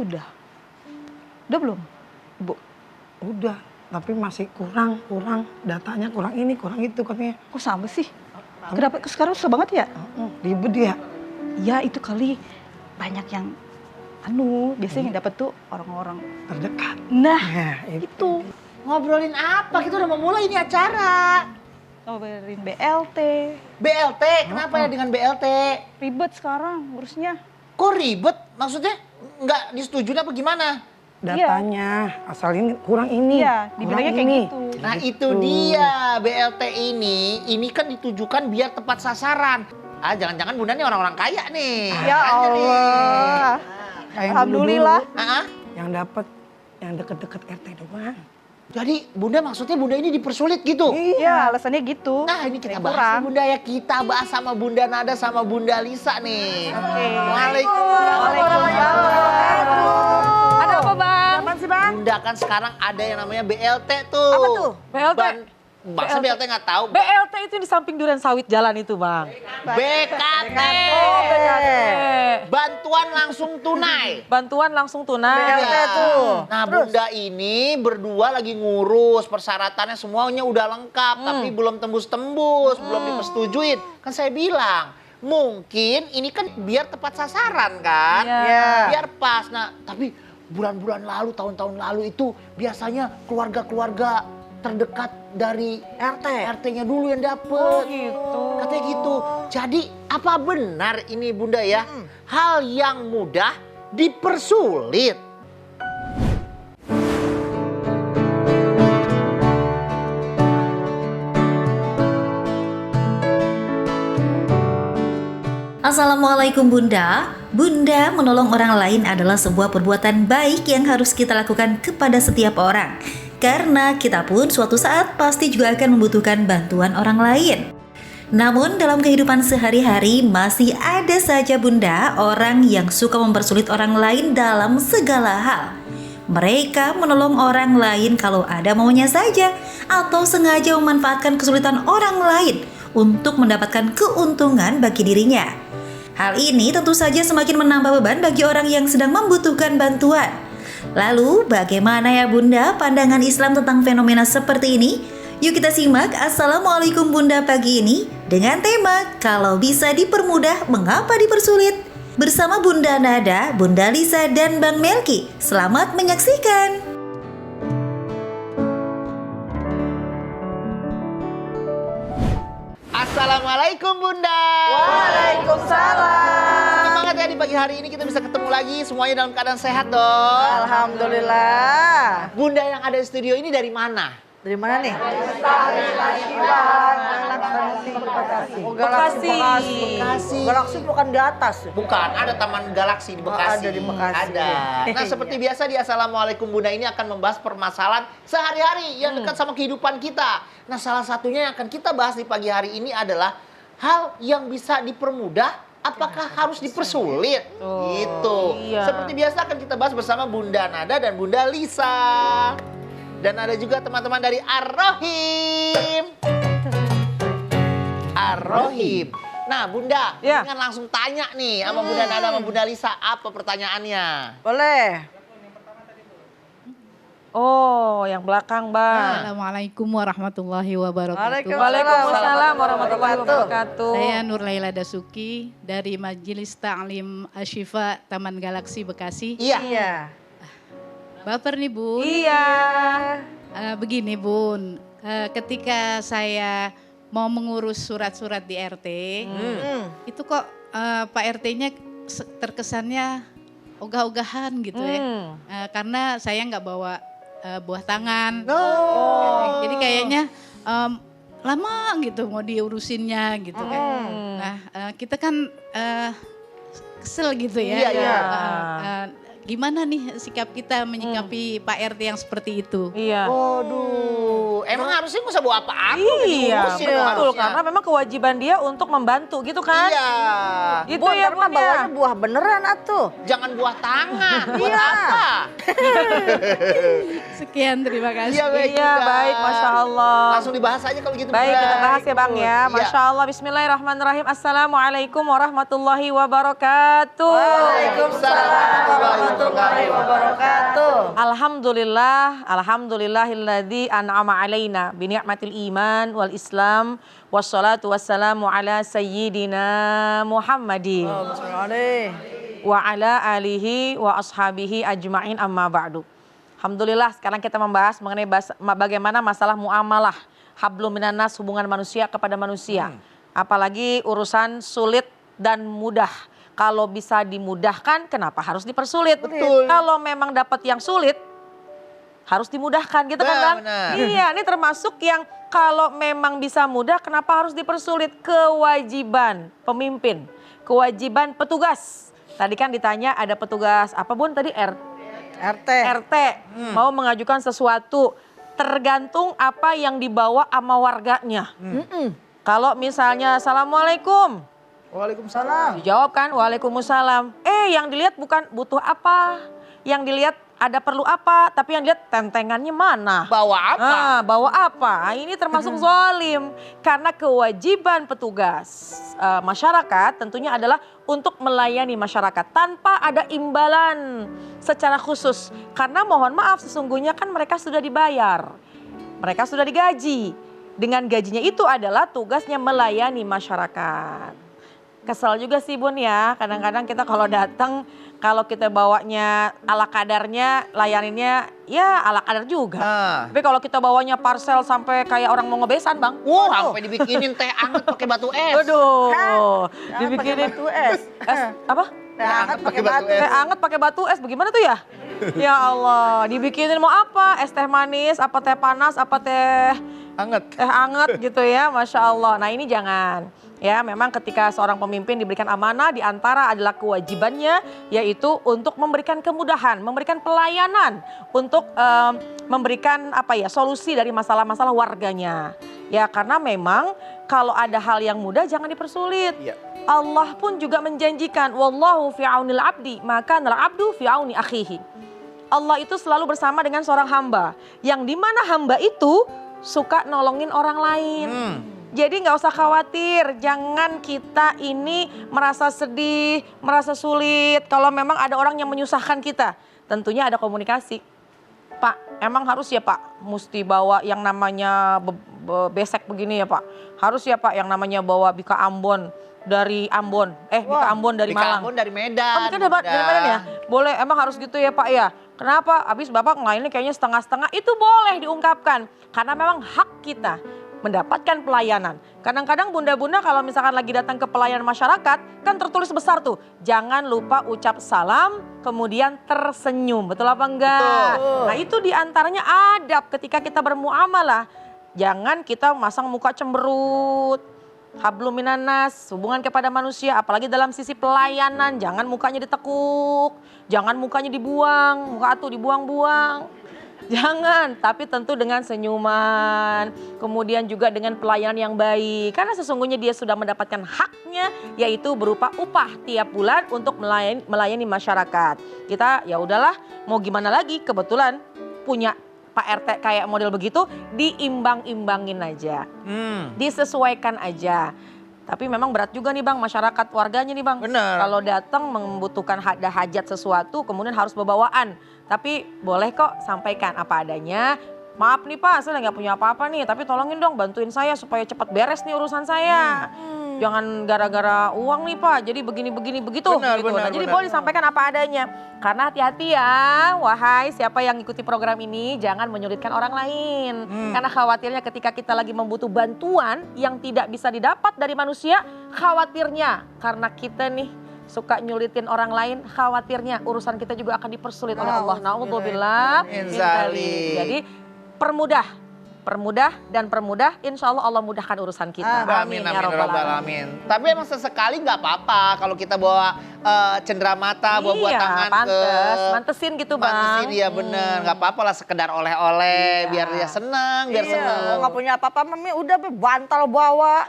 udah. Udah belum, Bu? Udah, tapi masih kurang datanya, kurang ini, kurang itu katanya. Kok sama sih? Kenapa sekarang susah banget ya? Ribet ya. Ya itu kali banyak yang biasanya yang dapat tuh orang-orang Terdekat. Nah, Ya, itu. Ngobrolin apa? Kita udah mau mulai ini acara. Ngobrolin BLT. BLT, kenapa ya dengan BLT? Ribet sekarang ngurusnya. Kok ribet? Maksudnya nggak disetujui apa gimana? Datanya, asal ini kurang ini. Iya, dibilangnya kayak gitu. Nah itu dia BLT ini kan ditujukan biar tepat sasaran. Jangan-jangan Bunda nih orang-orang kaya nih. Ya Makanya nih. Allah. Kayak Alhamdulillah. Ah, Yang dapat yang deket-deket RT doang. Jadi Bunda maksudnya Bunda ini dipersulit gitu? Iya, alasannya gitu. Nah ini kita Kayak bahas kurang. nih, Bunda ya. Kita bahas sama Bunda Nada sama Bunda Lisa nih. Oke. Waalaikumsalam. Ada apa bang? Apaan sih Bang? Bunda kan sekarang ada yang namanya BLT tuh. Apa tuh? BLT? Masa BLT nggak tahu? BLT itu di samping Duren Sawit jalan itu bang. BKT. Oh BKT. Bantuan langsung tunai. Bantuan langsung tunai. BLT tuh. Nah Bunda ini berdua lagi ngurus persyaratannya semuanya udah lengkap. Tapi belum tembus-tembus, belum dipersetujuin. Kan saya bilang, mungkin ini kan biar tepat sasaran kan. Iya. Biar pas. Nah tapi bulan-bulan lalu, tahun-tahun lalu itu biasanya keluarga-keluarga terdekat dari RT-nya dulu yang dapet. Gitu. Katanya gitu. Jadi apa benar ini Bunda ya? Hal yang mudah dipersulit. Assalamualaikum Bunda. Bunda menolong orang lain adalah sebuah perbuatan baik yang harus kita lakukan kepada setiap orang. Karena kita pun suatu saat pasti juga akan membutuhkan bantuan orang lain. Namun dalam kehidupan sehari-hari masih ada saja Bunda orang yang suka mempersulit orang lain dalam segala hal. Mereka menolong orang lain kalau ada maunya saja atau sengaja memanfaatkan kesulitan orang lain untuk mendapatkan keuntungan bagi dirinya. Hal ini tentu saja semakin menambah beban bagi orang yang sedang membutuhkan bantuan. Lalu bagaimana ya Bunda pandangan Islam tentang fenomena seperti ini? Yuk kita simak Assalamualaikum Bunda pagi ini dengan tema kalau bisa dipermudah mengapa dipersulit? Bersama Bunda Nada, Bunda Lisa dan Bang Melki. Selamat menyaksikan. Assalamualaikum Bunda. Waalaikumsalam. Semangat ya di pagi hari ini kita bisa ketemu lagi semuanya dalam keadaan sehat dong. Alhamdulillah. Bunda yang ada di studio ini dari mana? Dari mana nih? Bekasi. Bekasi. Galaksi bukan di atas. Bukan, ada Taman Galaksi di Bekasi. ada di Bekasi. Ada. Nah seperti biasa di Assalamualaikum Bunda ini akan membahas permasalahan sehari-hari yang dekat sama kehidupan kita. Nah salah satunya yang akan kita bahas di pagi hari ini adalah hal yang bisa dipermudah, apakah harus dipersulit? Gitu. Iya. Seperti biasa akan kita bahas bersama Bunda Nada dan Bunda Lisa. Dan ada juga teman-teman dari Ar-Rohim. Ar-Rohim. Nah Bunda, Ya. dengan langsung tanya nih sama Bunda Nada sama Bunda Lisa, apa pertanyaannya? Boleh. Oh yang belakang bang. Assalamualaikum warahmatullahi wabarakatuh. Waalaikumsalam warahmatullahi wabarakatuh. Saya Nur Laila Dasuki dari Majelis Ta'lim Asyifa Taman Galaksi Bekasi. Iya. Baper nih Bun. Iya. Begini Bun, ketika saya mau mengurus surat-surat di RT, itu kok Pak RT-nya terkesannya ogah-ogahan gitu ya. Karena saya nggak bawa buah tangan. Jadi kayaknya lama gitu mau diurusinnya gitu kan. Nah kita kan kesel gitu ya. Iya. Gimana nih sikap kita menyikapi Pak RT yang seperti itu? Iya. Waduh, Emang harusnya nggak usah bawa apa-apa. Iya, diurusin betul. harusnya. Karena memang kewajiban dia untuk membantu gitu kan. Iya. Gitu Bun, ya ntar mah Bun ya. bawanya buah beneran atuh. Jangan buah tangan. Buat Iya. apa? Sekian, terima kasih. Iya, baik. Iya, Bunda. baik, Masya Allah. Langsung dibahas aja kalau gitu. Baik, Bunda. kita bahas ya Bang ya. Iya. Masya Allah, bismillahirrahmanirrahim. Assalamualaikum warahmatullahi wabarakatuh. Waalaikumsalam warahmatullahi wabarakatuh. Alhamdulillah, alhamdulillahilladzi an'ama alaina bi ni'matil iman wal islam wassalatu wassalamu ala sayyidina Muhammadin wa ala alihi wa ashabihi ajma'in amma ba'du. Alhamdulillah, sekarang kita membahas mengenai bagaimana masalah muamalah hablum minan nas, hubungan manusia kepada manusia. Apalagi urusan sulit dan mudah. Kalau bisa dimudahkan, kenapa harus dipersulit? Betul. Kalau memang dapat yang sulit, harus dimudahkan gitu kan Bang? Benar. Iya, ini termasuk yang kalau memang bisa mudah, kenapa harus dipersulit? Kewajiban pemimpin, kewajiban petugas. Tadi kan ditanya ada petugas apa Bun tadi RT mau mengajukan sesuatu, tergantung apa yang dibawa sama warganya. Kalau misalnya Assalamualaikum, Waalaikumsalam. dijawab kan Waalaikumsalam. Yang dilihat bukan butuh apa, yang dilihat ada perlu apa, tapi yang dilihat tentengannya mana. Bawa apa? Bawa apa? Ini termasuk zalim. Karena kewajiban petugas masyarakat tentunya adalah untuk melayani masyarakat tanpa ada imbalan secara khusus. Karena mohon maaf sesungguhnya kan mereka sudah dibayar. Mereka sudah digaji. Dengan gajinya itu adalah tugasnya melayani masyarakat. Kesel juga sih Bun ya, kadang-kadang kita kalau datang, kalau kita bawanya ala kadarnya, layaninnya ya ala kadar juga. Tapi kalau kita bawanya parcel sampai kayak orang mau ngebesan Bang. Sampai dibikinin teh anget pakai batu es. Aduh, dibikinin batu es. apa? Teh hangat pakai batu. Teh anget pakai batu es, bagaimana tuh ya? Ya Allah, dibikinin mau apa? Es teh manis, apa teh panas, apa teh anget gitu ya, Masya Allah. Nah ini jangan. Ya, memang ketika seorang pemimpin diberikan amanah, di antara adalah kewajibannya yaitu untuk memberikan kemudahan, memberikan pelayanan, untuk memberikan solusi dari masalah-masalah warganya. Ya, karena memang kalau ada hal yang mudah jangan dipersulit. Iya. Allah pun juga menjanjikan, wallahu fi aunil abdi, maka nal abdu fi auni akhihi. Allah itu selalu bersama dengan seorang hamba, yang dimana hamba itu suka nolongin orang lain. Jadi nggak usah khawatir, jangan kita ini merasa sedih, merasa sulit kalau memang ada orang yang menyusahkan kita. Tentunya ada komunikasi. Pak, emang harus ya Pak, mesti bawa yang namanya besek begini ya Pak. Harus ya Pak yang namanya bawa bika Ambon dari Ambon. Bika Ambon dari Bika Malang. Ambon dari Medan. Bukan dari Medan ya? Boleh, emang harus gitu ya Pak ya? Kenapa? Habis Bapak ngelainnya kayaknya setengah-setengah, itu boleh diungkapkan. Karena memang hak kita mendapatkan pelayanan. Kadang-kadang bunda-bunda kalau misalkan lagi datang ke pelayanan masyarakat, kan tertulis besar tuh, jangan lupa ucap salam, kemudian tersenyum. Betul apa enggak? Betul. Nah itu diantaranya adab ketika kita bermuamalah. Jangan kita masang muka cemberut. Hablum minan nas, hubungan kepada manusia, apalagi dalam sisi pelayanan, jangan mukanya ditekuk, jangan mukanya dibuang, muka tuh dibuang-buang. Jangan, tapi tentu dengan senyuman, kemudian juga dengan pelayanan yang baik. Karena sesungguhnya dia sudah mendapatkan haknya, yaitu berupa upah tiap bulan untuk melayani masyarakat. Kita ya udahlah, mau gimana lagi, kebetulan punya Pak RT kayak model begitu, diimbang-imbangin aja, disesuaikan aja. Tapi memang berat juga nih Bang, masyarakat warganya nih Bang. Benar. Kalau datang membutuhkan ada hajat sesuatu, kemudian harus berbawaan. Tapi boleh kok sampaikan apa adanya. Maaf nih Pak, saya nggak punya apa-apa nih, tapi tolongin dong bantuin saya supaya cepat beres nih urusan saya. Jangan gara-gara uang nih Pak, jadi begini-begini begitu. Benar, gitu. benar, Nah, jadi benar. boleh disampaikan apa adanya. Karena hati-hati ya, wahai siapa yang ikuti program ini, jangan menyulitkan orang lain. Karena khawatirnya ketika kita lagi membutuh bantuan yang tidak bisa didapat dari manusia, khawatirnya karena kita nih suka nyulitin orang lain, khawatirnya urusan kita juga akan dipersulit oleh Allah. Na'udzubillah min dzalik. Jadi permudah Permudah dan permudah, insya Allah Allah mudahkan urusan kita. Amin, amin, robbal alamin. Tapi emang sesekali nggak apa-apa kalau kita bawa cenderamata, bawa buat tangan mantesin gitu Bang. mantesin, iya bener. Nggak apa-apa lah sekedar oleh-oleh, biar dia senang, biar senang. Nggak punya apa-apa, Mami udah bantal bawa,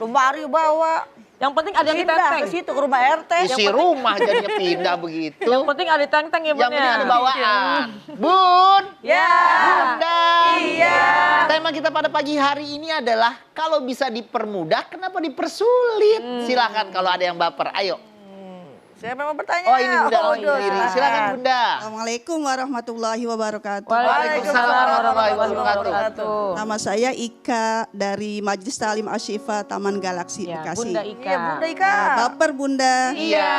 lemari bawa. Yang penting ada yang Pindah ditenteng. ke situ ke rumah RT. Isi rumah jadinya pindah begitu. Yang penting ada ditenteng ya Bun Yang penting ya. ada bawaan. Bun, Ya. Bunda. Iya. Tema kita pada pagi hari ini adalah kalau bisa dipermudah, kenapa dipersulit? Silakan kalau ada yang baper, ayo. Siapa yang mau bertanya? Oh ini Bunda, oh Aduh, sendiri. Silakan Bunda. Assalamualaikum warahmatullahi wabarakatuh. Waalaikumsalam warahmatullahi wabarakatuh. Nama saya Ika dari Majelis Ta'lim Asyifa Taman Galaksi Ya, Bekasi. Bunda Ika. Iya, Bunda Ika. Baper Bunda. Iya.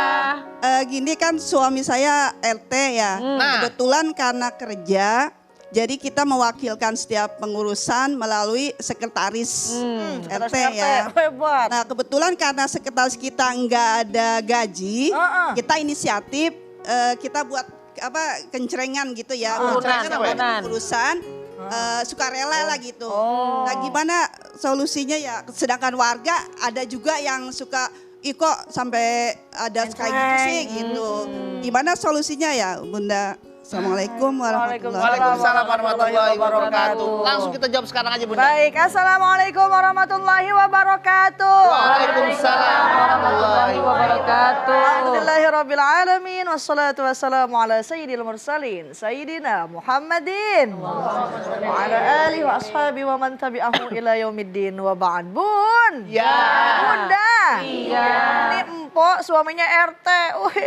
Gini kan suami saya RT ya. Nah. Kebetulan karena kerja, jadi kita mewakilkan setiap pengurusan melalui sekretaris RT ya. Hebat. Nah kebetulan karena sekretaris kita nggak ada gaji, kita inisiatif kita buat apa kencrengan gitu ya, kencrengan apa ya? urusan sukarela lah gitu. Nah gimana solusinya ya? Sedangkan warga ada juga yang suka kok sampai ada kayak gitu sih gitu. Gimana solusinya ya Bunda? Assalamualaikum warahmatullahi Waalaikumsalam warahmatullahi wabarakatuh. Langsung kita jawab sekarang aja Bunda. Baik, Assalamualaikum warahmatullahi wabarakatuh. Waalaikumsalam warahmatullahi wabarakatuh. Alhamdulillahirabbil alamin wassalatu wassalamu ala sayyidil mursalin sayyidina Muhammadin wa ala alihi wa ashabihi wa man tabi'ahu ila yaumiddin wa ba'd. Bun. Ya. Bunda. Iya. Ini empok suaminya RT.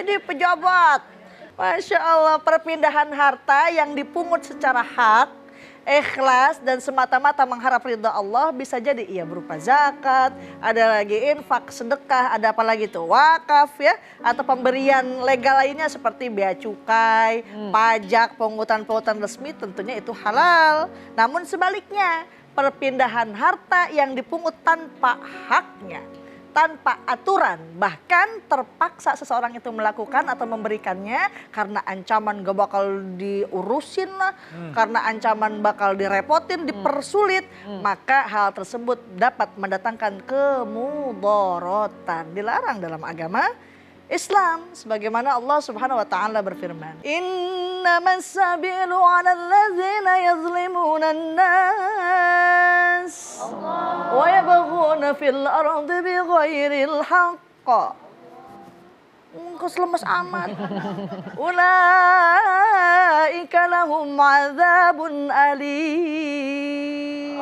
Ini pejabat. Masya Allah, perpindahan harta yang dipungut secara hak, ikhlas dan semata-mata mengharap ridha Allah bisa jadi ia berupa zakat, ada lagi infak, sedekah, ada apa lagi tuh wakaf ya, atau pemberian legal lainnya seperti bea cukai, pajak, pungutan-pungutan resmi tentunya itu halal. Namun sebaliknya, perpindahan harta yang dipungut tanpa haknya, tanpa aturan, bahkan terpaksa seseorang itu melakukan atau memberikannya karena ancaman gak bakal diurusin lah, karena ancaman bakal direpotin, dipersulit, maka hal tersebut dapat mendatangkan kemudorotan. Dilarang dalam agama Islam, sebagaimana Allah Subhanahu wa taala berfirman, "Innamas sabilu 'alal ladzina yazlimuna an-nas wa yabghuna fil ardi bighairil haqq." Kok lemes amat. Ulaika lahum 'adzabun alim.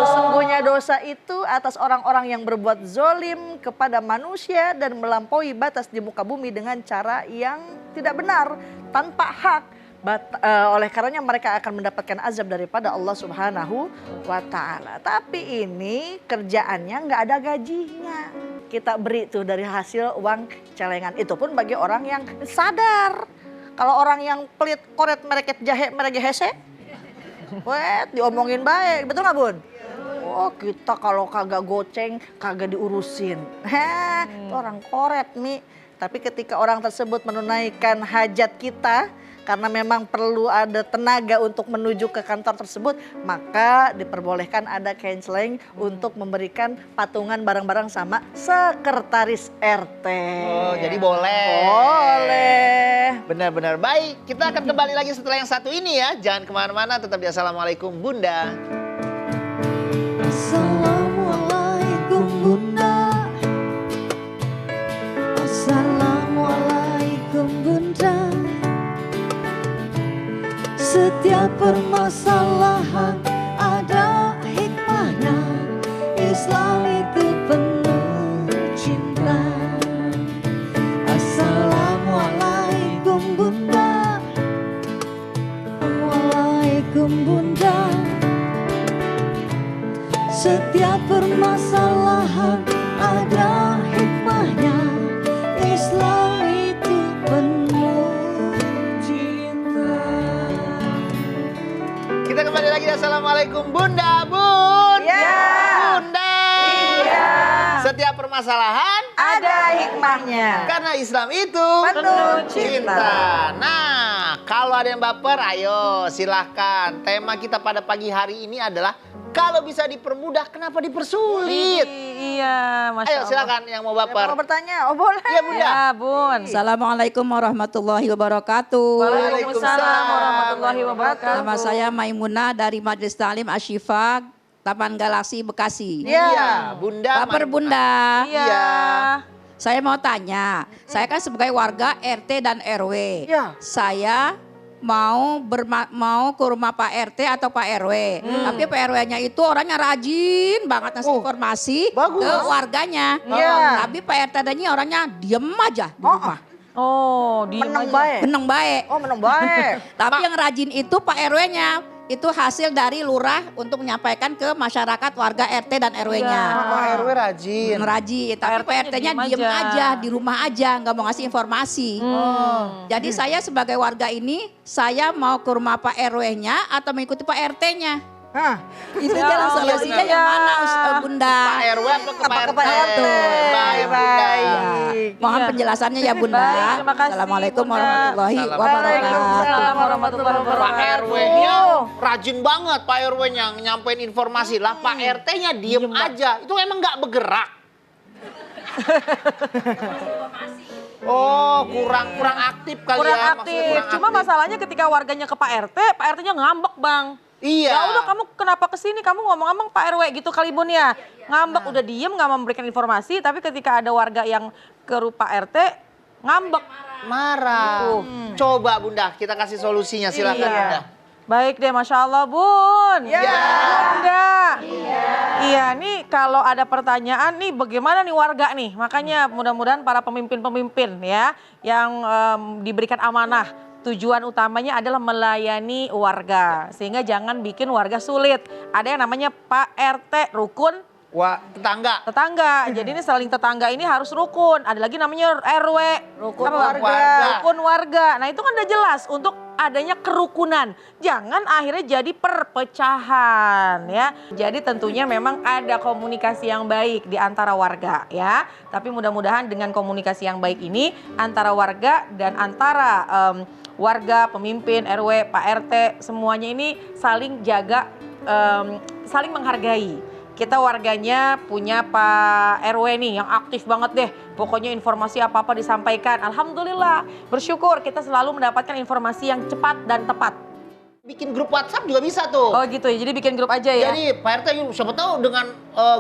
Sesungguhnya dosa itu atas orang-orang yang berbuat zolim kepada manusia dan melampaui batas di muka bumi dengan cara yang tidak benar, tanpa hak. Oleh karenanya mereka akan mendapatkan azab daripada Allah Subhanahu wa ta'ala. Tapi ini kerjaannya nggak ada gajinya. Kita beri tuh dari hasil uang celengan. Itu pun bagi orang yang sadar. Kalau orang yang pelit, koret, mereket, jahe, merege, hese, wet, diomongin baik. Betul nggak Bun? Oh kita kalau kagak goceng, kagak diurusin. Itu orang koret nih. Tapi ketika orang tersebut menunaikan hajat kita, karena memang perlu ada tenaga untuk menuju ke kantor tersebut, maka diperbolehkan ada canceling untuk memberikan patungan barang-barang sama sekretaris RT. Oh, jadi boleh. Boleh. Benar-benar baik. Kita akan kembali lagi setelah yang satu ini ya. Jangan kemana-mana, tetap di Assalamualaikum Bunda. Assalamualaikum Bunda. Assalamualaikum Bunda. Setiap permasalahan ada hikmahnya. Islam itu penuh cinta. Assalamualaikum Bunda. Assalamualaikum Bunda. Setiap permasalahan ada hikmahnya. Islam itu penuh cinta. Kita kembali lagi di Assalamualaikum Bunda. Bun. Ya. Bunda. Iya. Setiap permasalahan Ada hikmahnya. karena Islam itu Penuh cinta. Nah, kalau ada yang baper, ayo silahkan. Tema kita pada pagi hari ini adalah kalau bisa dipermudah, kenapa dipersulit? Iya, Masya Ayo Allah. silakan yang mau Mau baper. bertanya? Oh boleh. Iya Bunda. Ya, Bun. Assalamualaikum warahmatullahi wabarakatuh. Waalaikumsalam warahmatullahi wabarakatuh. Nama saya Maimunah dari Majelis Ta'lim Asyifa, Taman Galaksi, Bekasi. Iya, Bunda. Baper Maimunah. Bunda, Iya. saya mau tanya. Saya kan sebagai warga RT dan RW. Iya. Saya mau ke rumah Pak RT atau Pak RW. Tapi Pak RW-nya itu orangnya rajin banget ngasih informasi ke warganya. Iya. Tapi Pak RT-nya orangnya diem aja di rumah. Oh, di Menang baik. Meneng baik. Oh menang baik. Tapi yang rajin itu Pak RW-nya. Itu hasil dari lurah untuk menyampaikan ke masyarakat warga RT dan RW-nya. Pak RW rajin. Rajin, tapi Pak RT-nya diem aja, di rumah aja, nggak mau ngasih informasi. Jadi saya sebagai warga ini, saya mau ke rumah Pak RW-nya atau mengikuti Pak RT-nya. Hah. Itu jalan solusinya yang mana Bunda? Pak RW apa ke Pak Apa ke RT? Pak RT? Baik, Bunda. Mohon penjelasannya ya Bunda. Baik, terima kasih, Assalamualaikum Bunda. warahmatullahi wabarakatuh. Waalaikumsalam warahmatullahi Pak wabarakatuh. RW-nya rajin banget, Pak RW-nya nyampein informasi. Lah Pak RT-nya diem aja. Itu emang nggak bergerak. Oh, kurang aktif kali Kurang ya. aktif. Maksudnya kurang Cuma aktif. masalahnya ketika warganya ke Pak RT-nya ngambek, Bang. Iya. Ya udah kamu kenapa kesini? Kamu ngomong-ngomong Pak RW gitu kali Bun ya. Ngambek udah diem nggak memberikan informasi. Tapi ketika ada warga yang ke Pak RT ngambek. Marah. Coba Bunda, kita kasih solusinya. Silakan Iya. Bunda. Baik deh, Masya Allah Bun. Iya. Bunda. Iya, nih kalau ada pertanyaan nih bagaimana nih warga nih. Makanya mudah-mudahan para pemimpin-pemimpin ya yang diberikan amanah. Tujuan utamanya adalah melayani warga. Sehingga jangan bikin warga sulit. Ada yang namanya Pak RT, rukun Wah, tetangga. Jadi ini saling tetangga ini harus rukun. Ada lagi namanya RW. Rukun Apa? warga. Rukun warga. Nah itu kan udah jelas untuk adanya kerukunan. Jangan akhirnya jadi perpecahan ya. Jadi tentunya memang ada komunikasi yang baik di antara warga ya. Tapi mudah-mudahan dengan komunikasi yang baik ini antara warga dan antara warga, pemimpin, RW, Pak RT semuanya ini saling jaga, saling menghargai. Kita warganya punya Pak RW nih yang aktif banget deh. Pokoknya informasi apa-apa disampaikan. Alhamdulillah bersyukur kita selalu mendapatkan informasi yang cepat dan tepat. Bikin grup WhatsApp juga bisa tuh. Oh gitu ya, jadi bikin grup aja ya? Jadi Pak RT siapa tahu dengan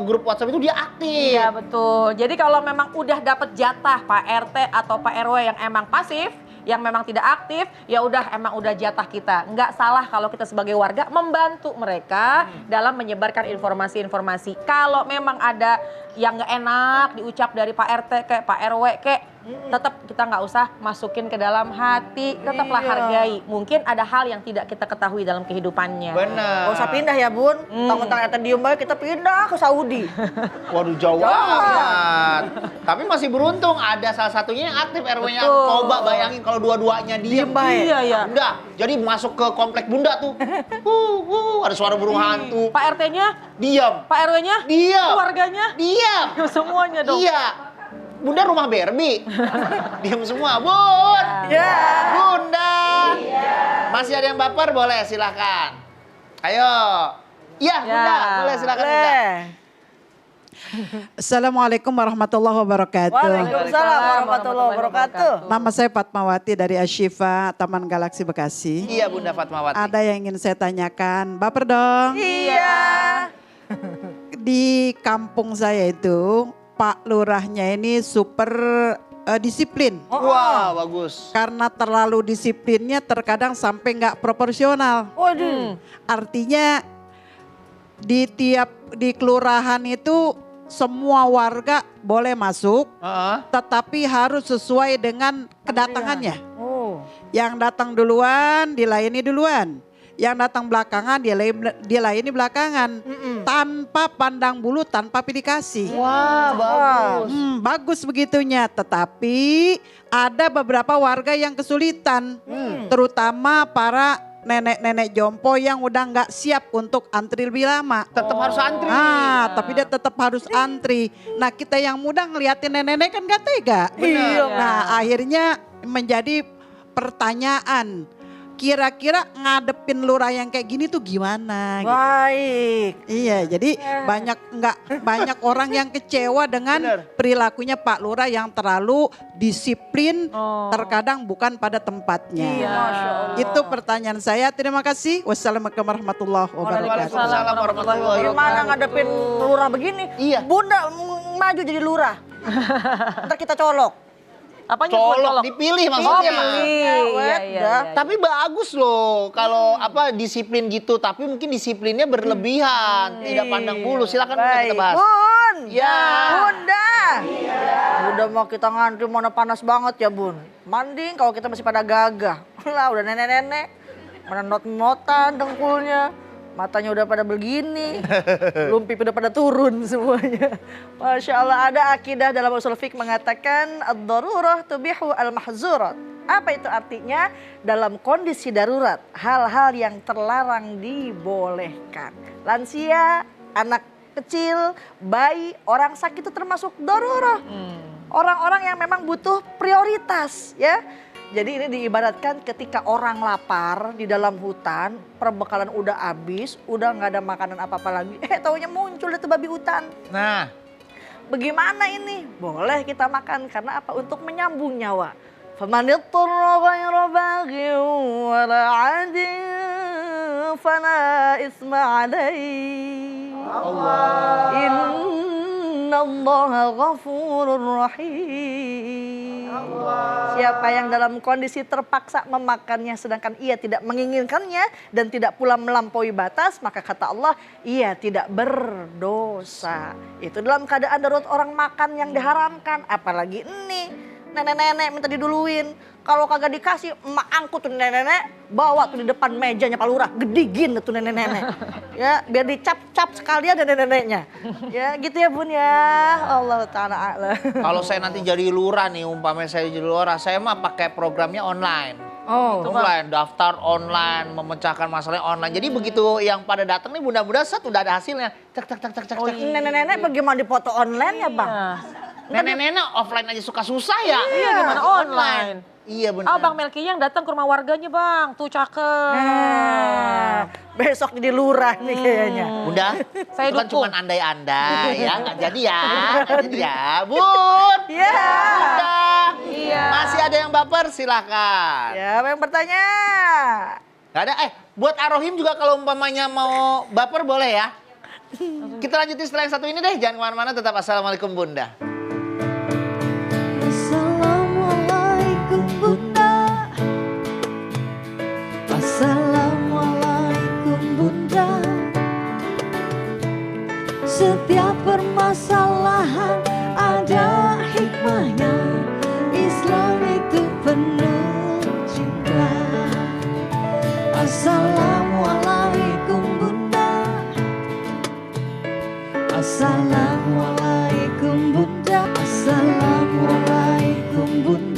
grup WhatsApp itu dia aktif. Iya betul. Jadi kalau memang udah dapet jatah Pak RT atau Pak RW yang emang pasif, yang memang tidak aktif, ya udah emang udah jatah kita. Nggak salah kalau kita sebagai warga membantu mereka dalam menyebarkan informasi-informasi. Kalau memang ada yang nggak enak diucap dari Pak RT kayak Pak RW kayak tetap kita nggak usah masukin ke dalam hati, tetaplah hargai. Mungkin ada hal yang tidak kita ketahui dalam kehidupannya. Benar. Gak usah pindah ya Bun. Tentang RT diem baik kita pindah ke Saudi. Waduh jauh banget. Tapi masih beruntung ada salah satunya yang aktif RW-nya. Betul. Coba bayangin kalau dua-duanya diem. Iya ya. Bunda, jadi masuk ke komplek Bunda tuh. Ada suara burung hantu. Pak RT-nya, Diam. Pak RW-nya, Diam. keluarganya, Diam. semuanya dong. Iya. Bunda rumah Barbie. Diam semua. Bun. Ya. Bunda. Masih ada yang baper? Boleh silahkan. Ayo. Iya Bunda, boleh silahkan Bunda. Boleh. Assalamualaikum warahmatullahi wabarakatuh. Waalaikumsalam warahmatullahi wabarakatuh. Nama saya Fatmawati dari Asyifa Taman Galaksi Bekasi. Iya Bunda Fatmawati. Ada yang ingin saya tanyakan, baper dong. Iya. Di kampung saya itu Pak Lurahnya ini super disiplin. Wah bagus. Karena terlalu disiplinnya terkadang sampai nggak proporsional. Waduh. Artinya di kelurahan itu semua warga boleh masuk, tetapi harus sesuai dengan kedatangannya. Oh. Yang datang duluan dilayani duluan, yang datang belakangan dilayani belakangan, tanpa pandang bulu, tanpa pilih kasih. Wah bagus. Bagus begitunya, tetapi ada beberapa warga yang kesulitan, terutama para nenek-nenek jompo yang udah nggak siap untuk antri lebih lama. Tetap harus antri. Tapi dia tetap harus antri. Nah kita yang muda ngeliatin nenek-nenek kan gak tega. Benar. Nah akhirnya menjadi pertanyaan, Kira-kira ngadepin lurah yang kayak gini tuh gimana? Gitu. Baik. Iya, jadi banyak orang yang kecewa dengan perilakunya Pak Lurah yang terlalu disiplin, terkadang bukan pada tempatnya. Iya, Masya Allah. Itu pertanyaan saya. Terima kasih. Wassalamualaikum warahmatullahi wabarakatuh. Waalaikumsalam warahmatullahi wabarakatuh. Gimana ngadepin lurah begini? Iya. Bunda maju jadi lurah. Ntar kita colok. Apanya Colok, dipilih maksudnya. Iya. Tapi bagus loh kalau disiplin gitu, tapi mungkin disiplinnya berlebihan, tidak pandang bulu. Silakan Bunda, kita bahas. Bun. Ya. Bunda. Bunda mau kita ngantri mana panas banget ya Bun. Mending kalau kita masih pada gagah. Lah udah nenek-nenek. Mana not-notan dengkulnya. Matanya udah pada begini, lumpi udah pada turun semuanya. Masya Allah, ada akidah dalam usul fiqh mengatakan ad-darurah tubihu al-mahzurat. Apa itu artinya? Dalam kondisi darurat, hal-hal yang terlarang dibolehkan. Lansia, anak kecil, bayi, orang sakit itu termasuk darurah. Orang-orang yang memang butuh prioritas ya. Jadi ini diibaratkan ketika orang lapar di dalam hutan, perbekalan udah habis, udah nggak ada makanan apa-apa lagi. Taunya muncul itu babi hutan. Nah, bagaimana ini? Boleh kita makan karena apa? Untuk menyambung nyawa. Famanittarra ghayra baghin wala 'adin fala isma 'alaihi. Innallaha ghafurur rahim. Siapa yang dalam kondisi terpaksa memakannya sedangkan ia tidak menginginkannya dan tidak pula melampaui batas, maka kata Allah, ia tidak berdosa. Itu dalam keadaan darurat orang makan yang diharamkan, apalagi ini nenek-nenek minta diduluin. Kalau kagak dikasih, emak angkut tuh nenek-nenek, bawa tuh di depan mejanya Pak Lurah, gedigin tuh nenek-nenek. Ya, biar dicap-cap sekalian nenek-neneknya. Ya, gitu ya Bun ya. Allah Ta'ala a'lam. kalau saya nanti jadi lurah nih, umpamanya saya jadi lurah, saya mah pakai programnya online. Online, daftar online, memecahkan masalahnya online. Jadi begitu yang pada datang nih bunda-bunda set udah ada hasilnya. Cek. Nenek-nenek bagaimana dipoto online ya Bang? Nenek-nenek offline aja suka susah ya. Iya, gimana online? Iya benar. Bang Melki yang datang ke rumah warganya Bang, tuh cakep. Besok jadi lurah nih kayaknya. Bunda, Saya itu kan dukung. cuma andai-andai ya, nggak jadi ya. Bun, Iya. Bunda, Iya. masih ada yang baper silahkan. Ya, apa yang bertanya? Gak ada, buat Arohim juga kalau umpamanya mau baper boleh ya. Kita lanjutin setelah yang satu ini deh, jangan kemana-mana, tetap Assalamualaikum Bunda. Assalamualaikum Bunda. Assalamualaikum Bunda. Setiap permasalahan ada hikmahnya. Islam itu penuh cinta. Assalamualaikum Bunda. Assalamualaikum Bunda. Assalamualaikum Bunda.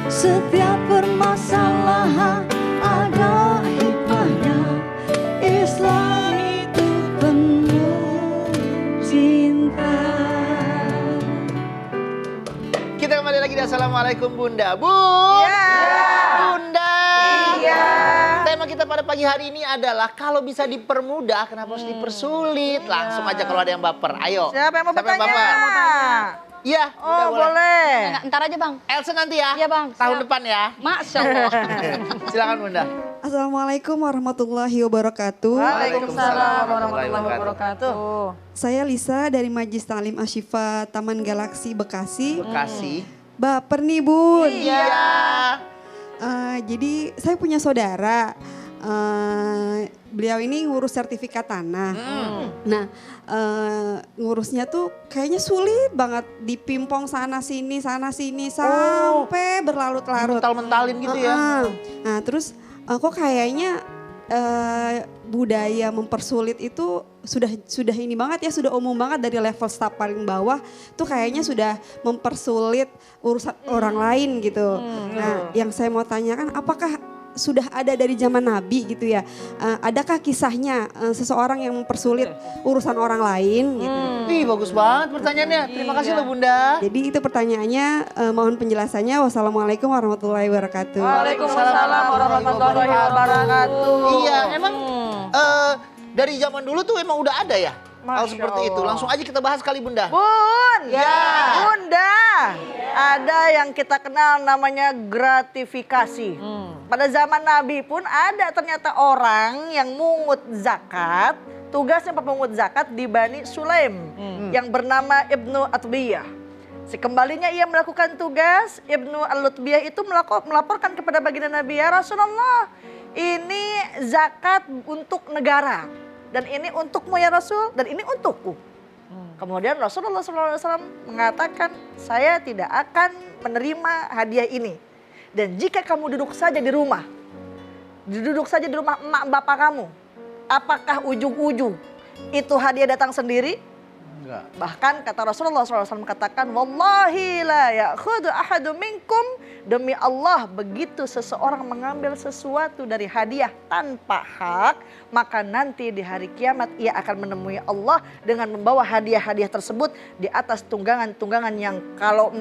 Setiap permasalahan ada hikmahnya. Islam itu penuh cinta. Kita kembali lagi di Assalamualaikum Bunda. Bun, Bunda. Iya. Tema kita pada pagi hari ini adalah kalau bisa dipermudah, kenapa harus dipersulit? Langsung aja kalau ada yang baper, ayo. Siapa yang mau bertanya? Iya, Oh, boleh. Ntar aja Bang. Elsa nanti ya. Iya, Bang. Tahun Siap. depan ya. Masya Allah. Silakan Bunda. Assalamualaikum warahmatullahi wabarakatuh. Waalaikumsalam warahmatullahi wabarakatuh. Saya Lisa dari Majelis Ta'lim Ashifa Taman Galaksi Bekasi. Bekasi. Baper nih Bun. Iya. Jadi saya punya saudara. Beliau ini ngurus sertifikat tanah. Nah, ngurusnya tuh kayaknya sulit banget, dipimpong sana sini sampai berlarut-larut. Mental-mentalin gitu ya. Nah, terus kok kayaknya budaya mempersulit itu sudah ini banget ya, sudah umum banget dari level staf paling bawah tuh kayaknya sudah mempersulit urusan orang lain gitu. Nah, yang saya mau tanyakan, apakah sudah ada dari zaman Nabi gitu ya. Adakah kisahnya seseorang yang mempersulit urusan orang lain gitu. Wih, bagus banget pertanyaannya. Terima kasih loh Bunda. Jadi itu pertanyaannya, mohon penjelasannya. Wassalamualaikum warahmatullahi wabarakatuh. Waalaikumsalam warahmatullahi wabarakatuh. Iya, emang dari zaman dulu tuh emang udah ada ya hal seperti itu. Langsung aja kita bahas kali Bunda. Bun, Ya. Bunda, ada yang kita kenal namanya gratifikasi. Pada zaman Nabi pun ada ternyata orang yang mungut zakat, tugasnya pemungut zakat di Bani Sulaim yang bernama Ibnu Atbiyah. Sekembalinya ia melakukan tugas, Ibnu Al-Lutbiyah itu melaporkan kepada baginda Nabi, ya Rasulullah, ini zakat untuk negara. Dan ini untukmu ya Rasul, dan ini untukku. Kemudian Rasulullah SAW mengatakan, saya tidak akan menerima hadiah ini. Dan jika kamu duduk saja di rumah emak bapak kamu, apakah ujung-ujung itu hadiah datang sendiri? Enggak. Bahkan kata Rasulullah SAW katakan, wallahi la ya'khudhu ahadu minkum, demi Allah begitu seseorang mengambil sesuatu dari hadiah tanpa hak, maka nanti di hari kiamat ia akan menemui Allah dengan membawa hadiah-hadiah tersebut di atas tunggangan-tunggangan yang kalau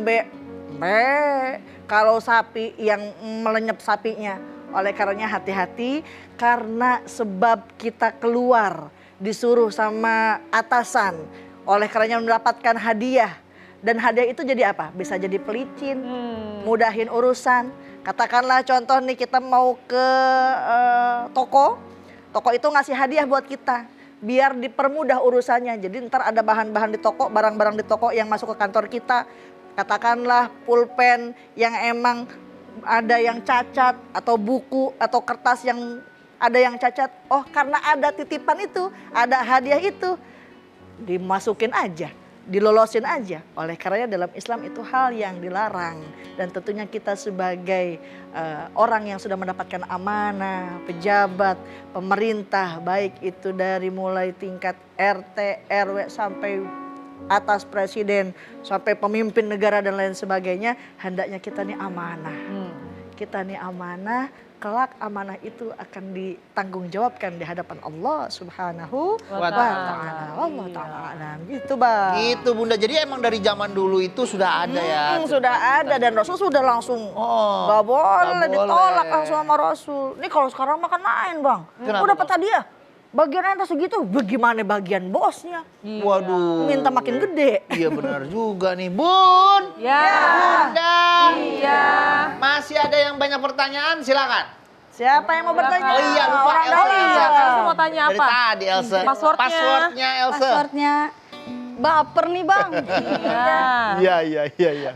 kalau sapi yang melenyap sapinya. Oleh karenanya hati-hati, karena sebab kita keluar disuruh sama atasan, oleh karenanya mendapatkan hadiah. Dan hadiah itu jadi apa? Bisa jadi pelicin, mudahin urusan. Katakanlah contoh nih, kita mau ke toko itu ngasih hadiah buat kita, biar dipermudah urusannya. Jadi ntar ada bahan-bahan di toko, barang-barang di toko yang masuk ke kantor kita. Katakanlah pulpen yang emang ada yang cacat, atau buku atau kertas yang ada yang cacat. Oh, karena ada titipan itu, ada hadiah itu, dimasukin aja, dilolosin aja. Oleh karenanya dalam Islam itu hal yang dilarang. Dan tentunya kita sebagai orang yang sudah mendapatkan amanah, pejabat, pemerintah, baik itu dari mulai tingkat RT, RW sampai atas presiden, sampai pemimpin negara dan lain sebagainya, hendaknya kita nih amanah. Kita nih amanah, kelak amanah itu akan ditanggungjawabkan di hadapan Allah Subhanahu wa Ta'ala. Allah Ta'ala. Gitu Bang. Gitu Bunda, jadi emang dari zaman dulu itu sudah ada ya. Sudah ada, dan Rasul sudah langsung gak boleh ditolak langsung sama Rasul. Ini kalau sekarang makan lain Bang. Kenapa, Udah dapat hadiah, bagian atas segitu, bagaimana bagian bosnya? Waduh. Minta makin gede. Iya benar juga nih Bun. Ya. Bunda. Iya. Masih ada yang banyak pertanyaan, silakan. Siapa yang mau bertanya? Oh iya, lupa Orang Elsa. dari- Elsa mau tanya Dari apa? tadi Elsa. Passwordnya. Passwordnya Elsa. Passwordnya baper nih Bang. Iya.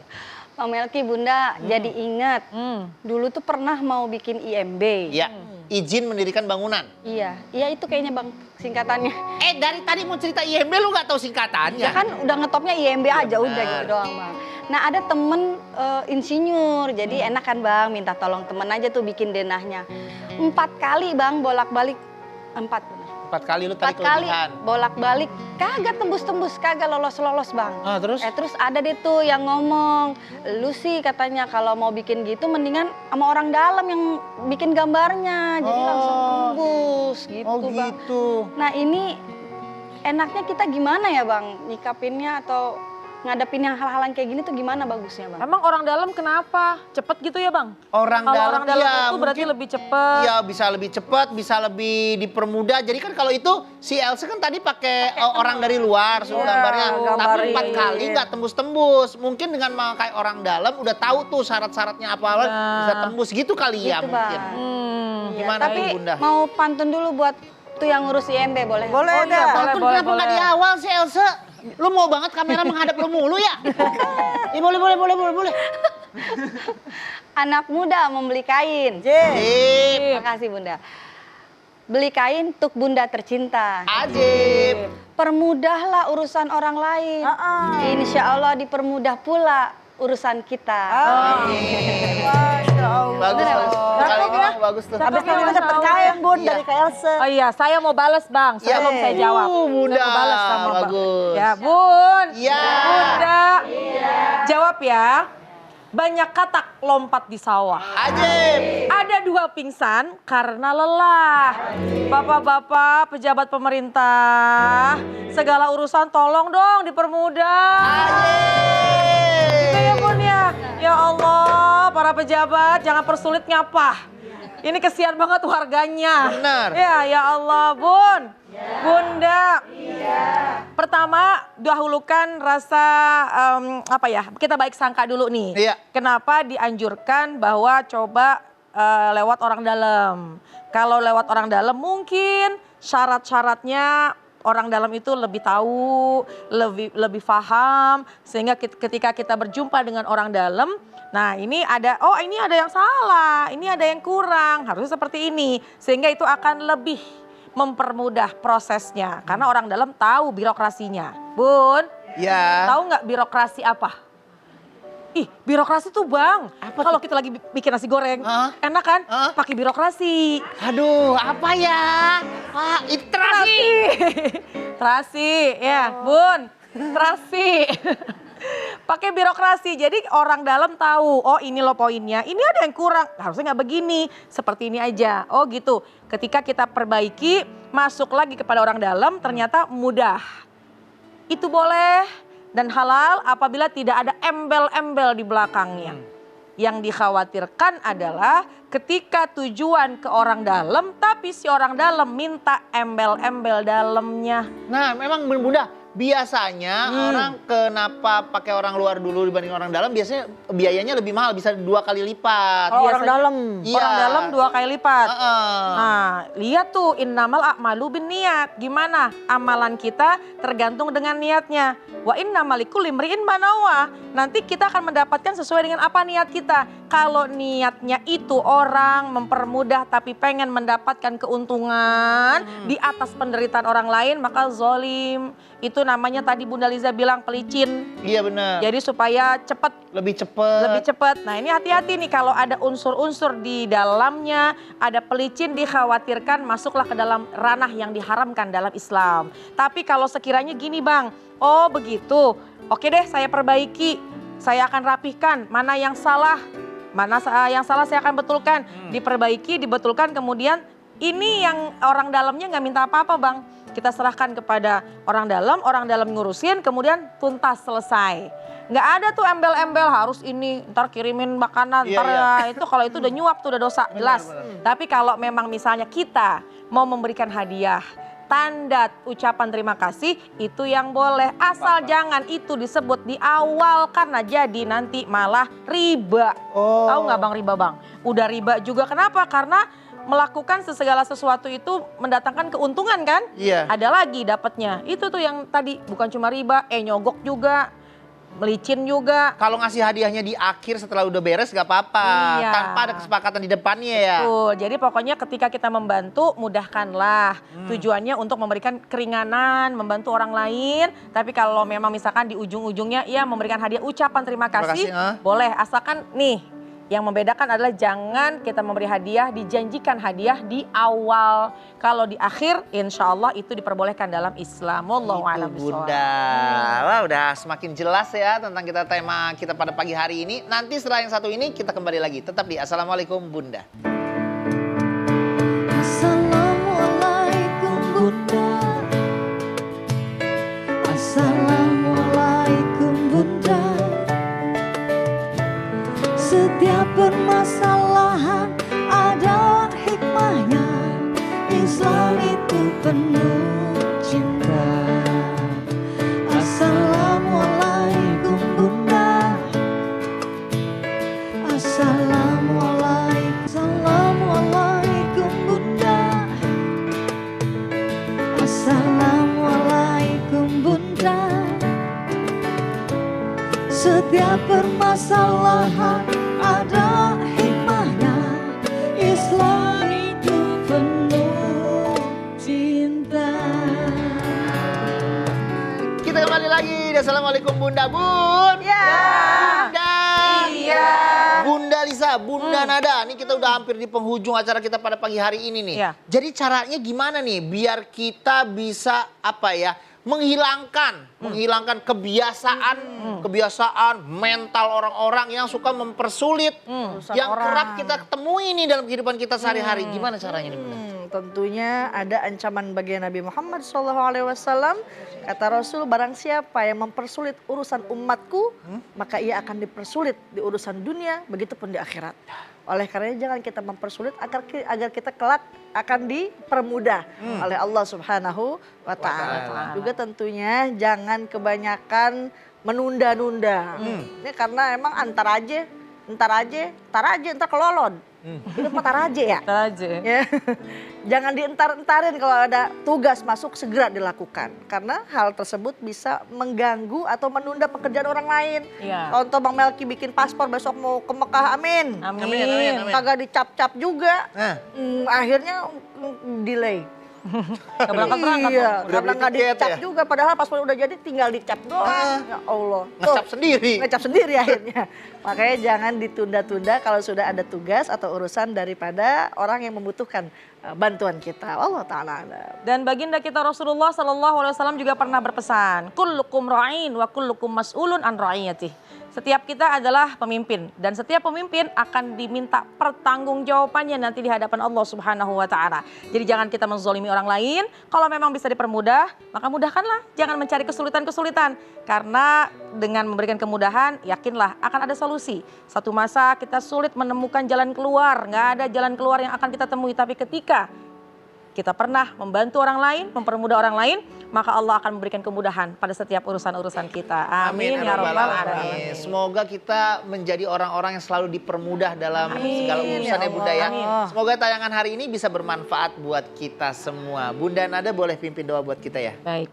Bang Melki, Bunda jadi ingat dulu tuh pernah mau bikin IMB. Iya, izin mendirikan bangunan. Iya itu kayaknya Bang singkatannya. Dari tadi mau cerita IMB lu gak tahu singkatannya? Ya kan udah ngetopnya IMB aja udah gitu doang Bang. Nah ada temen insinyur, jadi enak kan Bang, minta tolong temen aja tuh bikin denahnya. 4 kali Bang bolak-balik, 4 bener. 4 kali lu tadi 4 kali kelebihan. bolak-balik, kagak tembus-tembus, kagak lolos-lolos Bang. Terus? Terus ada deh tuh yang ngomong, lu sih katanya kalau mau bikin gitu mendingan sama orang dalam yang bikin gambarnya, jadi langsung tembus gitu Bang. Gitu. Nah ini enaknya kita gimana ya Bang, nyikapinnya atau ngadepin yang hal-hal yang kayak gini tuh gimana bagusnya Bang? Emang orang dalam kenapa? Cepet gitu ya Bang? Orang Kalau dalam, orang dalam ya, itu berarti mungkin- lebih cepet. Iya, bisa lebih cepat, bisa lebih dipermudah. Jadi kan kalau itu si Elsa kan tadi pakai orang dari luar suruh gambarnya, tapi gambarin. 4 kali nggak tembus-tembus. Mungkin dengan memakai orang dalam udah tahu tuh syarat-syaratnya apa, bisa tembus gitu kali ya Gitu, mungkin. Bang. Gimana Tapi nih Bunda? mau pantun dulu buat tuh yang ngurus IMB boleh? Boleh dah. Pantun kenapa nggak di awal sih Elsa? Lu mau banget kamera menghadap lu mulu ya? Boleh. Anak muda membeli kain. Sip. Makasih Bunda. Beli kain untuk Bunda tercinta. Ajib. Permudahlah urusan orang lain. Insya Allah dipermudah pula urusan kita. Masya Allah. Bagus. Kali ini bagus tuh. Habis ini kita dapat kain Bun dari Kak Elsa. Oh iya, saya mau balas Bang. Saya belum saya jawab. Bunda. Saya mau balas sama Bang. Bagus. Ya Bun. Iya. Bunda. Jawab ya. banyak katak lompat di sawah. Ajib. Ada 2 pingsan karena lelah. Bapak-bapak pejabat pemerintah, segala urusan tolong dong dipermudah. Gitu ya Bun ya. Ya Allah, para pejabat jangan persulit ngapa. Ini kesian banget warganya. Benar. Ya Allah Bun. Bunda. Pertama dahulukan rasa kita baik sangka dulu nih. Iya. Kenapa dianjurkan bahwa coba lewat orang dalam. Kalau lewat orang dalam mungkin syarat-syaratnya orang dalam itu lebih tahu, lebih paham, sehingga ketika kita berjumpa dengan orang dalam, nah ini ada yang salah, ini ada yang kurang, harusnya seperti ini, sehingga itu akan lebih mempermudah prosesnya, karena orang dalam tahu birokrasinya. Bun, Ya. tahu nggak birokrasi apa? Ih, birokrasi tuh Bang, kalau kita lagi bikin nasi goreng, enak kan? Pakai birokrasi. Aduh, apa ya? Terasi. Terasi, ya Bun, terasi. Pakai birokrasi, jadi orang dalam tahu, oh ini loh poinnya, ini ada yang kurang, harusnya nggak begini, seperti ini aja. Oh gitu, ketika kita perbaiki, masuk lagi kepada orang dalam, ternyata mudah. Itu boleh. Dan halal apabila tidak ada embel-embel di belakangnya. Yang dikhawatirkan adalah ketika tujuan ke orang dalam, tapi si orang dalam minta embel-embel dalamnya. Nah memang Bunda, biasanya orang kenapa pakai orang luar dulu dibanding orang dalam, biasanya biayanya lebih mahal, bisa 2 kali lipat. Kalau orang dalam. Iya. Orang dalam 2 kali lipat. Nah, lihat tuh innamal a'malu binniyat. Gimana amalan kita tergantung dengan niatnya. Wa innamal likulli imri'in ma nawa. Nanti kita akan mendapatkan sesuai dengan apa niat kita. Kalau niatnya itu orang mempermudah tapi pengen mendapatkan keuntungan di atas penderitaan orang lain, maka zolim. Itu namanya tadi Bunda Liza bilang pelicin. Iya benar. Jadi supaya cepat. Lebih cepat. Lebih cepat. Nah ini hati-hati nih kalau ada unsur-unsur di dalamnya, ada pelicin, dikhawatirkan masuklah ke dalam ranah yang diharamkan dalam Islam. Tapi kalau sekiranya gini Bang, oh begitu, oke deh saya perbaiki, saya akan rapihkan, mana yang salah saya akan betulkan, diperbaiki, dibetulkan, kemudian ini yang orang dalamnya nggak minta apa-apa Bang. Kita serahkan kepada orang dalam ngurusin, kemudian tuntas selesai. Nggak ada tuh embel-embel harus ini, ntar kirimin makanan, ntar ya, itu kalau itu udah nyuap tuh udah dosa, jelas. Tapi kalau memang misalnya kita mau memberikan hadiah, tanda ucapan terima kasih itu yang boleh. Asal jangan itu disebut di awal karena jadi nanti malah riba. Tahu nggak Bang riba Bang? Udah riba juga, kenapa? Karena melakukan segala sesuatu itu mendatangkan keuntungan kan? Iya. Ada lagi dapatnya. Itu tuh yang tadi bukan cuma riba, nyogok juga, melicin juga. Kalau ngasih hadiahnya di akhir setelah udah beres gak apa-apa. Iya. Tanpa ada kesepakatan di depannya ya. Betul, jadi pokoknya ketika kita membantu mudahkanlah. Tujuannya untuk memberikan keringanan, membantu orang lain. Tapi kalau memang misalkan di ujung-ujungnya ya memberikan hadiah ucapan terima kasih, boleh. Asalkan nih yang membedakan adalah jangan kita memberi hadiah, dijanjikan hadiah di awal. Kalau di akhir insya Allah itu diperbolehkan dalam Islam. Wallahu a'lam bishawab. Bunda, wah udah semakin jelas ya tentang tema kita pada pagi hari ini. Nanti setelah yang satu ini kita kembali lagi. Tetap di Assalamualaikum Bunda. Assalamualaikum Bunda. Assalamualaikum Bunda. Setiap permasalahan ada hikmahnya. Islam itu penuh cinta. Assalamualaikum Bunda. Assalamualaikum. Assalamualaikum Bunda. Assalamualaikum Bunda. Setiap permasalahan ada hikmahnya. Islam itu penuh cinta. Kita kembali lagi di Assalamualaikum Bunda. Bun. Ya. Bunda. Iya. Bunda Lisa. Bunda Nada, ini kita udah hampir di penghujung acara kita pada pagi hari ini nih. Iya. Jadi caranya gimana nih biar kita bisa menghilangkan kebiasaan mental orang-orang yang suka mempersulit yang kerap kita temui nih dalam kehidupan kita sehari-hari. Gimana caranya nih, Bunda? Tentunya ada ancaman bagi Nabi Muhammad SAW. Kata Rasul, barang siapa yang mempersulit urusan umatku, maka ia akan dipersulit di urusan dunia, begitupun di akhirat. Oleh karenanya jangan kita mempersulit agar kita kelak akan dipermudah oleh Allah Subhanahu wa Ta'ala. Juga tentunya jangan kebanyakan menunda-nunda. Ini karena emang ntar aja, ntar kelolon. Itu mah aja ya. Ya. Jangan dientar-entarin kalau ada tugas masuk segera dilakukan. Karena hal tersebut bisa mengganggu atau menunda pekerjaan orang lain. Iya. Contoh Bang Melki bikin paspor besok mau ke Mekah, amin. Kagak dicap-cap juga. Akhirnya delay. Iya, karena nggak dicap juga. Padahal paspor udah jadi, tinggal dicap doang. Ya Allah. Ngecap sendiri akhirnya. Makanya jangan ditunda-tunda kalau sudah ada tugas atau urusan daripada orang yang membutuhkan bantuan kita. Allah Ta'ala. Dan baginda kita Rasulullah SAW juga pernah berpesan, kullukum ra'in wa kullukum mas'ulun an ra'iyatih. Setiap kita adalah pemimpin dan setiap pemimpin akan diminta pertanggungjawabannya nanti di hadapan Allah Subhanahu wa Ta'ala. Jadi jangan kita menzolimi orang lain. Kalau memang bisa dipermudah, maka mudahkanlah. Jangan mencari kesulitan-kesulitan. Karena dengan memberikan kemudahan, yakinlah akan ada solusi. Satu masa kita sulit menemukan jalan keluar, nggak ada jalan keluar yang akan kita temui. Tapi ketika kita pernah membantu orang lain, mempermudah orang lain, maka Allah akan memberikan kemudahan pada setiap urusan-urusan kita. Amin ya rabbal alamin. Semoga kita menjadi orang-orang yang selalu dipermudah dalam segala urusan ya Bunda ya. Semoga tayangan hari ini bisa bermanfaat buat kita semua. Bunda Nada boleh pimpin doa buat kita ya. Baik.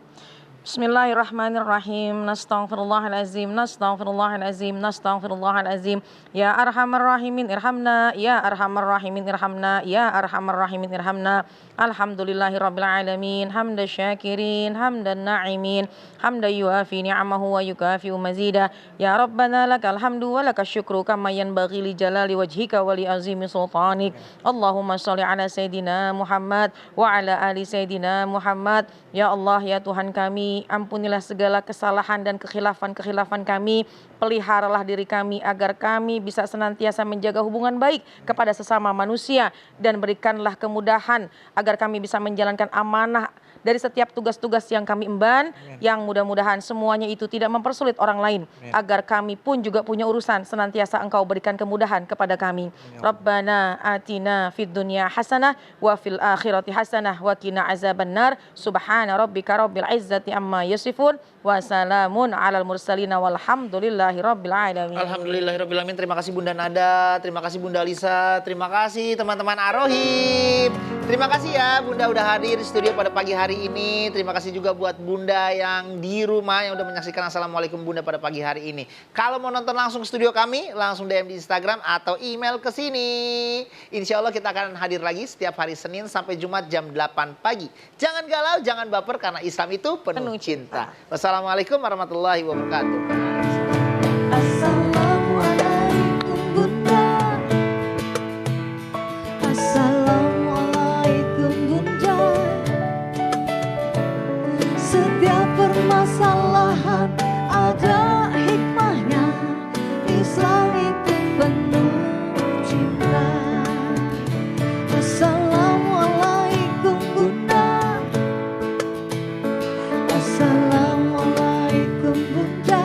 Bismillahirrahmanirrahim. Nastaghfirullahalazim, nastaghfirullahalazim, nastaghfirullahalazim. Ya arhamar rahimin irhamna, ya arhamar rahimin irhamna, ya arhamar rahimin irhamna. Alhamdulillahirabbil alamin, hamdan syakirin, hamdan na'imin, hamdan yuafi ni'amahu wa yukafi'u mazida. Ya Rabbana lakal hamdu wa lakas syukru kama yanbaghi li jalali wajhika wa li azimi sultanik. Allahumma shalli ala sayidina Muhammad wa ala ali sayidina Muhammad. Ya Allah, ya Tuhan kami, ampunilah segala kesalahan dan kekhilafan-kekhilafan kami. Peliharalah diri kami agar kami bisa senantiasa menjaga hubungan baik kepada sesama manusia. Dan berikanlah kemudahan agar kami bisa menjalankan amanah dari setiap tugas-tugas yang kami emban. Yang mudah-mudahan semuanya itu tidak mempersulit orang lain. Agar kami pun juga punya urusan, senantiasa Engkau berikan kemudahan kepada kami. Rabbana atina fid dunya hasanah wa fil akhirati hasanah wa qina azabannar. Subhana rabbika rabbil izzati amma yasifun. Wassalamun alal mursalina walhamdulillahi rabbil alamin. Alhamdulillahi rabbil alamin. Terima kasih Bunda Nada, terima kasih Bunda Lisa, terima kasih teman-teman Arohim. Terima kasih ya Bunda udah hadir di studio pada pagi hari ini. Terima kasih juga buat Bunda yang di rumah yang udah menyaksikan Assalamualaikum Bunda pada pagi hari ini. Kalau mau nonton langsung studio kami, langsung DM di Instagram atau email ke sini. Insya Allah kita akan hadir lagi setiap hari Senin sampai Jumat jam 8 pagi. Jangan galau, jangan baper karena Islam itu penuh cinta. Wassalamualaikum warahmatullahi wabarakatuh. Assalamualaikum Bunda. Assalamualaikum Bunda. Setiap permasalahan ada hikmahnya. Islam itu penuh cinta. Assalamualaikum Bunda. Assalamualaikum Bunda.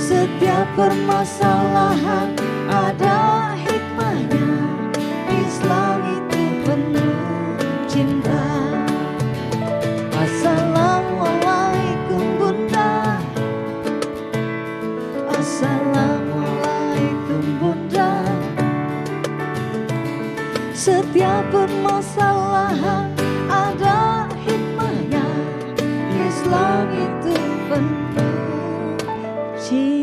Setiap permasalahan ada hikmahnya. Islam itu penuh cinta. Assalamualaikum Bunda. Assalamualaikum Bunda. Setiap permasalahan ada hikmahnya. Islam itu penuh cinta.